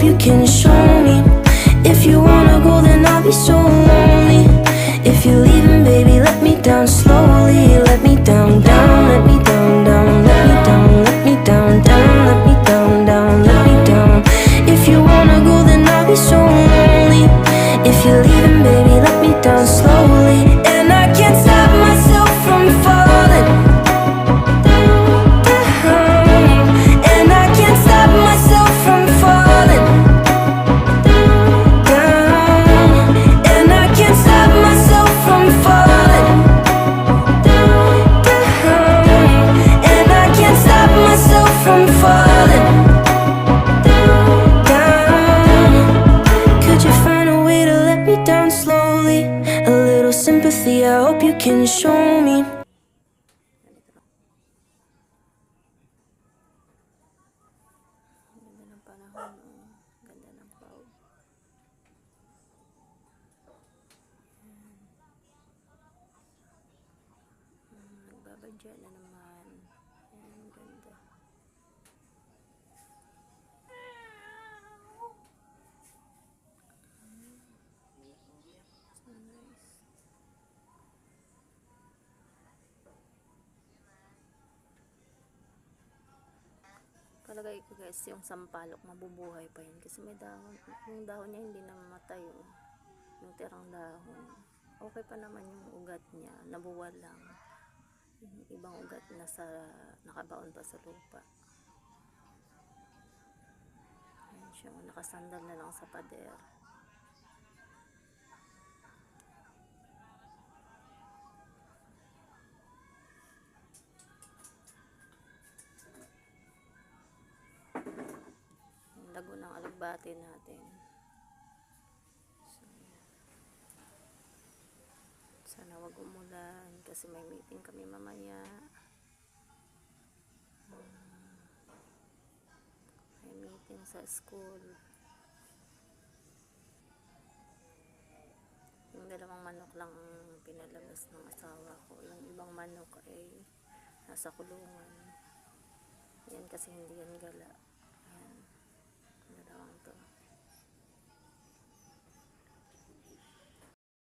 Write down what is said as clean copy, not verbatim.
you can show me. If you wanna go, then I'll be so lonely. If you're leaving, baby, let me down slowly. Let me down, down, let me down, down, let me down, let me down, down, let me down, down, let me down. If you wanna go, then I'll be so lonely. If you're leaving, baby, let me down slowly. And I can't stop myself from falling down. And I can't stop myself from falling down. And I can't stop myself from falling down. And I can't stop myself from falling down. Could you find a way to let me down slowly? A little sympathy, I hope you can show me. Ganda ng panahon, oh. Ganda ng cloud. Nagbabadya na naman. Ayan, ganda. So nice. Palagay ko guys, yung sampalok mabubuhay pa yun kasi may dahon. Yung dahon niya hindi namamatay, oh. Yung tirang dahon. Okay pa naman yung ugat niya, nabuwal lang. Yung ibang ugat na nakabaon pa sa lupa. Ayan siya, nakasandal na lang sa pader. Lago ng alugbati natin. So, sana wag umulan kasi may meeting kami mamaya. May meeting sa school. Yung dalawang manok lang pinalabas ng asawa ko. Yung ibang manok ay nasa kulungan. Yan kasi hindi yan gala. Ayan. Dalawang to.